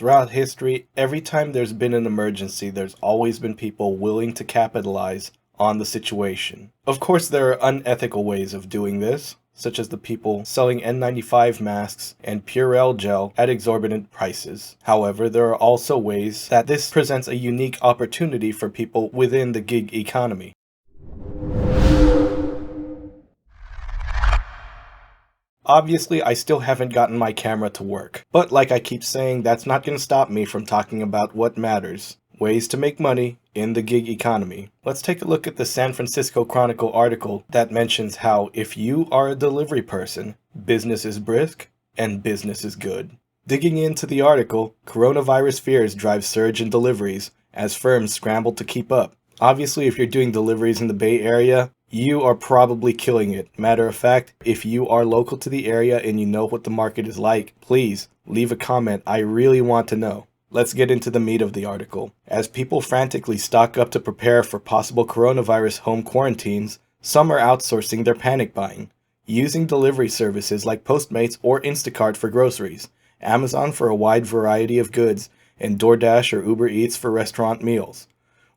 Throughout history, every time there's been an emergency, there's always been people willing to capitalize on the situation. Of course, there are unethical ways of doing this, such as the people selling N95 masks and Purell gel at exorbitant prices. However, there are also ways that this presents a unique opportunity for people within the gig economy. Obviously, I still haven't gotten my camera to work, but like I keep saying, that's not going to stop me from talking about what matters. Ways to make money in the gig economy. Let's take a look at the San Francisco Chronicle article that mentions how if you are a delivery person, business is brisk and business is good. Digging into the article, coronavirus fears drive surge in deliveries as firms scramble to keep up. Obviously, if you're doing deliveries in the Bay Area, you are probably killing it. Matter of fact, if you are local to the area and you know what the market is like, please leave a comment. I really want to know. Let's get into the meat of the article. As people frantically stock up to prepare for possible coronavirus home quarantines, some are outsourcing their panic buying, using delivery services like Postmates or Instacart for groceries, Amazon for a wide variety of goods, and DoorDash or Uber Eats for restaurant meals.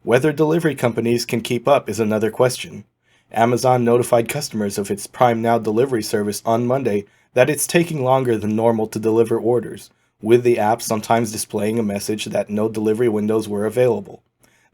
Whether delivery companies can keep up is another question. Amazon notified customers of its Prime Now delivery service on Monday that it's taking longer than normal to deliver orders, with the app sometimes displaying a message that no delivery windows were available.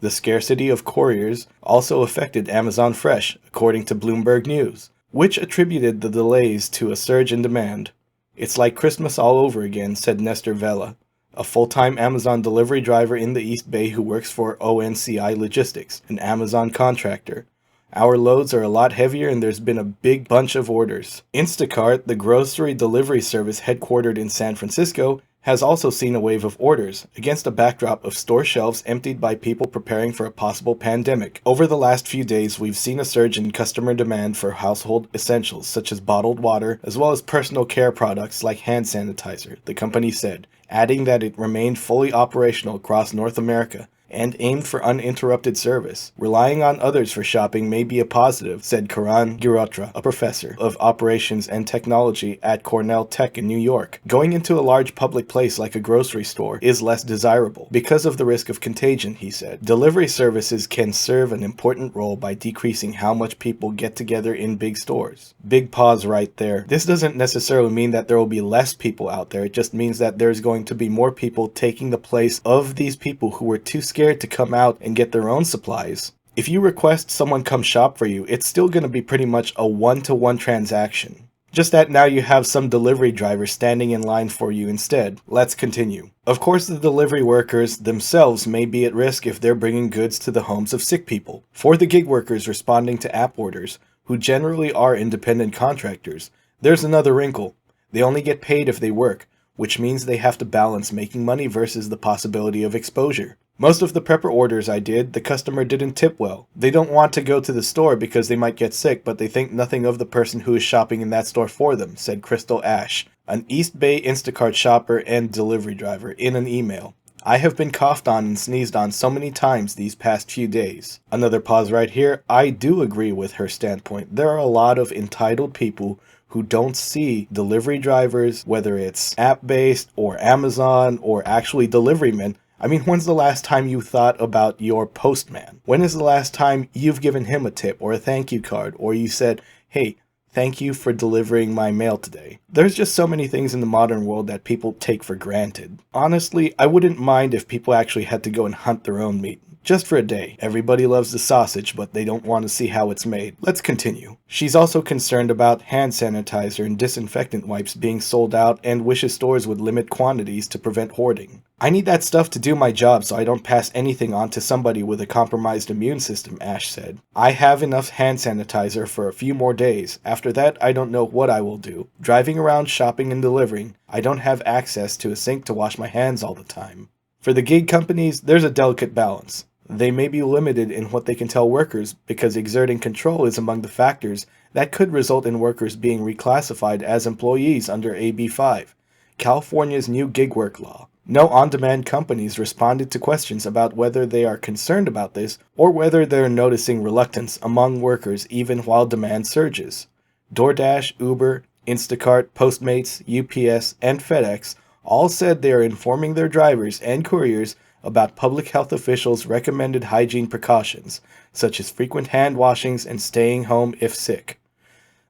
The scarcity of couriers also affected Amazon Fresh, according to Bloomberg News, which attributed the delays to a surge in demand. "It's like Christmas all over again," said Nestor Vela, a full-time Amazon delivery driver in the East Bay who works for ONCI Logistics, an Amazon contractor. "Our loads are a lot heavier and there's been a big bunch of orders." Instacart, the grocery delivery service headquartered in San Francisco, has also seen a wave of orders, against a backdrop of store shelves emptied by people preparing for a possible pandemic. Over the last few days, we've seen a surge in customer demand for household essentials such as bottled water, as well as personal care products like hand sanitizer, the company said, adding that it remained fully operational across North America and aimed for uninterrupted service. "Relying on others for shopping may be a positive," said Karan Girotra, a professor of operations and technology at Cornell Tech in New York. "Going into a large public place like a grocery store is less desirable because of the risk of contagion," he said. "Delivery services can serve an important role by decreasing how much people get together in big stores." Big pause right there. This doesn't necessarily mean that there will be less people out there. It just means that there's going to be more people taking the place of these people who were too scared to come out and get their own supplies. If you request someone come shop for you, it's still going to be pretty much a one-to-one transaction. Just that now you have some delivery driver standing in line for you instead. Let's continue. Of course, the delivery workers themselves may be at risk if they're bringing goods to the homes of sick people. For the gig workers responding to app orders, who generally are independent contractors, there's another wrinkle. They only get paid if they work, which means they have to balance making money versus the possibility of exposure. "Most of the prepper orders I did, the customer didn't tip well. They don't want to go to the store because they might get sick, but they think nothing of the person who is shopping in that store for them," said Crystal Ash, an East Bay Instacart shopper and delivery driver, in an email. "I have been coughed on and sneezed on so many times these past few days." Another pause right here. I do agree with her standpoint. There are a lot of entitled people who don't see delivery drivers, whether it's app-based or Amazon or actually Deliverymen. I mean, when's the last time you thought about your postman? When is the last time you've given him a tip or a thank you card, or you said, "Hey, thank you for delivering my mail today"? There's just so many things in the modern world that people take for granted. Honestly, I wouldn't mind if people actually had to go and hunt their own meat. Just for a day. Everybody loves the sausage, but they don't want to see how it's made. Let's continue. She's also concerned about hand sanitizer and disinfectant wipes being sold out and wishes stores would limit quantities to prevent hoarding. "I need that stuff to do my job so I don't pass anything on to somebody with a compromised immune system," Ash said. "I have enough hand sanitizer for a few more days. After that, I don't know what I will do. Driving around shopping and delivering, I don't have access to a sink to wash my hands all the time." For the gig companies, there's a delicate balance. They may be limited in what they can tell workers because exerting control is among the factors that could result in workers being reclassified as employees under AB 5, California's new gig work law. No on-demand companies responded to questions about whether they are concerned about this or whether they're noticing reluctance among workers even while demand surges. DoorDash, Uber, Instacart, Postmates, UPS, and FedEx all said they are informing their drivers and couriers about public health officials' recommended hygiene precautions, such as frequent hand washings and staying home if sick.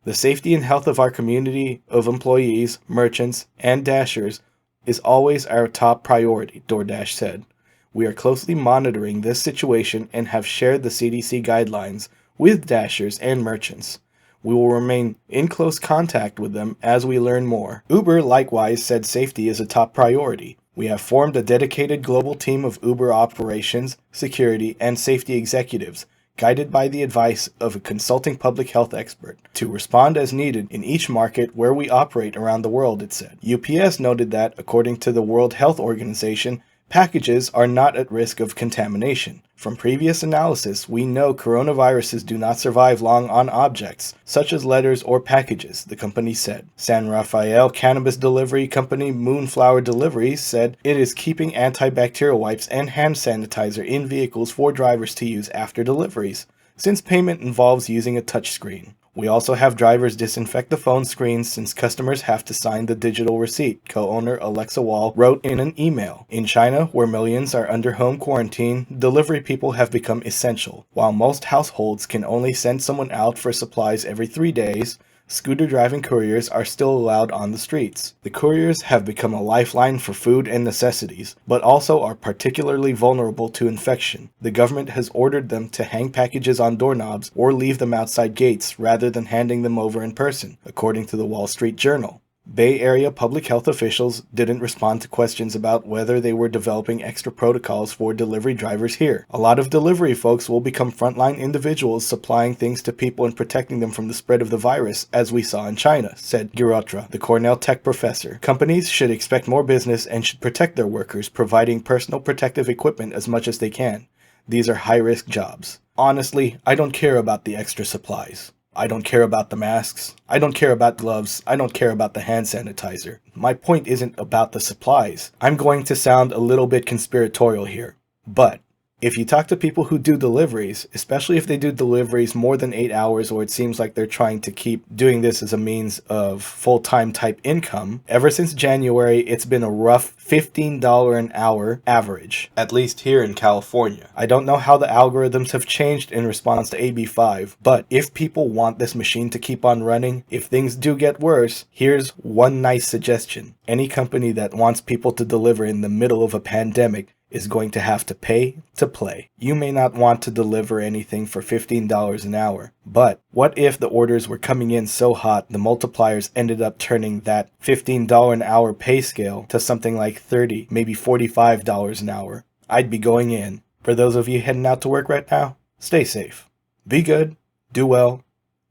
The safety and health of our community of employees, merchants, and Dashers is always our top priority, DoorDash said. We are closely monitoring this situation and have shared the CDC guidelines with Dashers and merchants. We will remain in close contact with them as we learn more. Uber likewise said safety is a top priority. We have formed a dedicated global team of Uber operations, security, and safety executives, guided by the advice of a consulting public health expert, to respond as needed in each market where we operate around the world, it said. UPS noted that, according to the World Health Organization, packages are not at risk of contamination. From previous analysis, we know coronaviruses do not survive long on objects, such as letters or packages, the company said. San Rafael cannabis delivery company Moonflower Deliveries said it is keeping antibacterial wipes and hand sanitizer in vehicles for drivers to use after deliveries, since payment involves using a touchscreen. We also have drivers disinfect the phone screens since customers have to sign the digital receipt, co-owner Alexa Wall wrote in an email. In China, where millions are under home quarantine, delivery people have become essential. While most households can only send someone out for supplies every 3 days, scooter driving couriers are still allowed on the streets. The couriers have become a lifeline for food and necessities, but also are particularly vulnerable to infection. The government has ordered them to hang packages on doorknobs or leave them outside gates rather than handing them over in person, according to the Wall Street Journal. Bay Area public health officials didn't respond to questions about whether they were developing extra protocols for delivery drivers here. A lot of delivery folks will become frontline individuals supplying things to people and protecting them from the spread of the virus, as we saw in China, said Girotra, the Cornell Tech professor. Companies should expect more business and should protect their workers, providing personal protective equipment as much as they can. These are high-risk jobs. Honestly, I don't care about the extra supplies. I don't care about the masks. I don't care about gloves. I don't care about the hand sanitizer. My point isn't about the supplies. I'm going to sound a little bit conspiratorial here. But if you talk to people who do deliveries, especially if they do deliveries more than 8 hours or it seems like they're trying to keep doing this as a means of full-time type income, ever since January, it's been a rough $15 an hour average, at least here in California. I don't know how the algorithms have changed in response to AB5, but if people want this machine to keep on running, if things do get worse, here's one nice suggestion. Any company that wants people to deliver in the middle of a pandemic is going to have to pay to play. You may not want to deliver anything for $15 an hour, but what if the orders were coming in so hot the multipliers ended up turning that $15 an hour pay scale to something like $30, maybe $45 an hour? I'd be going in. For those of you heading out to work right now, stay safe. Be good, do well,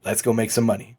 let's go make some money.